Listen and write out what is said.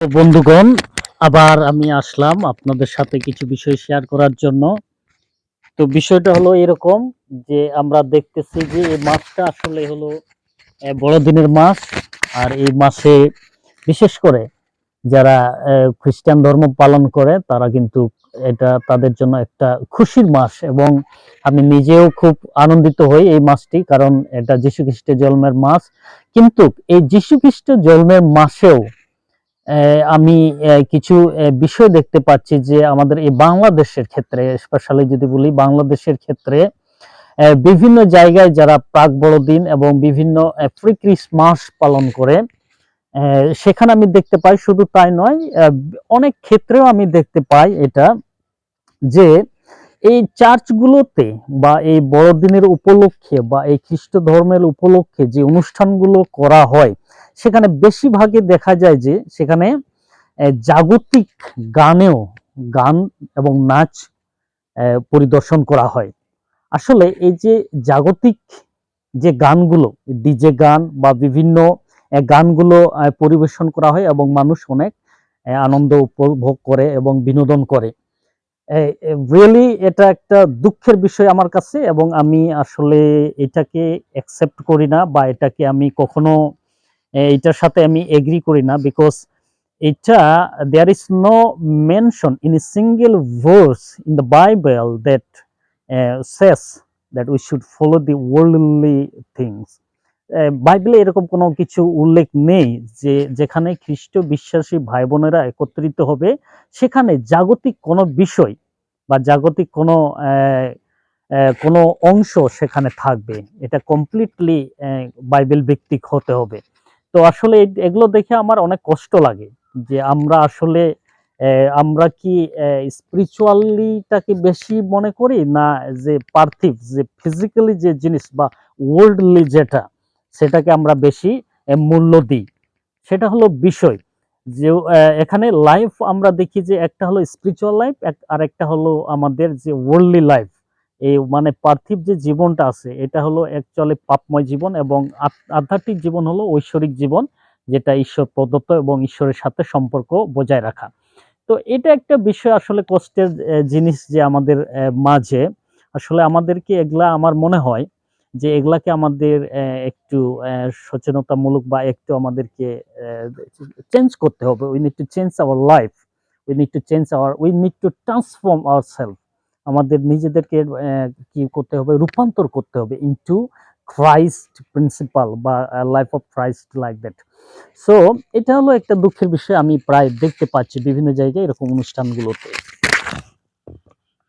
তো বন্ধুগণ, আবার আমি আসলাম আপনাদের সাথে কিছু বিষয় শেয়ার করার জন্য। তো বিষয়টা হলো এরকম যে আমরা দেখতেছি যে এই মাসটা আসলে হলো বড়দিনের মাস। আর এই মাসে বিশেষ করে যারা খ্রিস্টান ধর্ম পালন করে তারা কিন্তু এটা তাদের জন্য একটা খুশির মাস, এবং আমি নিজেও খুব আনন্দিত হই এই মাসটি, কারণ এটা যীশু খ্রিস্টের জন্মের মাস। কিন্তু এই যীশু খ্রিস্টের জন্মের মাসেও আমি কিছু বিষয় দেখতে পাচ্ছি যে আমাদের এই বাংলাদেশের ক্ষেত্রে, স্পেশালি যদি বলি বাংলাদেশের ক্ষেত্রে, বিভিন্ন জায়গায় যারা প্রাক বড়দিন এবং বিভিন্ন প্রি ক্রিসমাস পালন করে, সেখানে আমি দেখতে পাই, শুধু তাই নয়, অনেক ক্ষেত্রেও আমি দেখতে পাই এটা, যে এই চার্চগুলোতে বা এই বড়দিনের উপলক্ষে বা এই খ্রিস্ট ধর্মের উপলক্ষে যে অনুষ্ঠানগুলো করা হয়, সেখানে বেশিরভাগই দেখা যায় যে সেখানে জাগতিক গান এবং নাচ পরিদর্শন করা হয়। আসলে এই যে জাগতিক যে গানগুলো, ডিজে গান বা বিভিন্ন গানগুলো পরিবেশন করা হয় এবং মানুষ অনেক আনন্দ উপভোগ করে এবং বিনোদন করে। রিয়েলি এটা একটা দুঃখের বিষয় আমার কাছে, এবং আমি আসলে এটাকে অ্যাকসেপ্ট করি না, বা এটাকে আমি কখনো এটার সাথে আমি এগ্রি করি না। বিকজ এটা, there is no mention in a single verse in the Bible that says that we should follow the worldly things. বাইবেলে এরকম কোনো কিছু উল্লেখ নেই যে যেখানে খ্রিস্ট বিশ্বাসী ভাই বোনেরা একত্রিত হবে সেখানে জাগতিক কোনো বিষয় বা জাগতিক কোনো অংশ সেখানে থাকবে। এটা কমপ্লিটলি বাইবেল ভিত্তিক হতে হবে। তো আসলে এগুলো দেখে আমার অনেক কষ্ট লাগে যে আমরা আসলে আমরা কি স্পিরিচুয়ালিটাকে বেশি মনে করি, না যে পার্থিব যে ফিজিক্যালি যে জিনিস বা ওয়ার্ল্ডলি যেটা, সেটাকে আমরা বেশি মূল্য দিই। সেটা হলো বিষয় যে এখানে লাইফ আমরা দেখি যে একটা হলো স্পিরিচুয়াল লাইফ, আর একটা হলো আমাদের যে ওয়ার্ল্ডলি লাইফ। এই মানে পার্থিব যে জীবনটা আছে এটা হলো অ্যাকচুয়ালি পাপময় জীবন, এবং আধ্যাত্মিক জীবন হলো ঐশ্বরিক জীবন, যেটা ঈশ্বর প্রদত্ত এবং ঈশ্বরের সাথে সম্পর্ক বজায় রাখা। তো এটা একটা বিষয় আসলে কষ্টের জিনিস যে আমাদের মাঝে আসলে আমাদেরকে এগুলা, আমার মনে হয় যে এগুলাকে আমাদের একটু সচেতনতামূলক বা একটু আমাদেরকে চেঞ্জ করতে হবে। We need to change our life, we need to transform ourself. আমাদের নিজেদেরকে কি করতে হবে, রূপান্তর করতে হবে ইনটু ক্রাইস্ট প্রিন্সিপাল বা life of Christ, like that. So এটা হলো একটা দুঃখের বিষয়, আমি প্রায় দেখতে পাচ্ছি বিভিন্ন জায়গায় এরকম অনুষ্ঠানগুলোতে।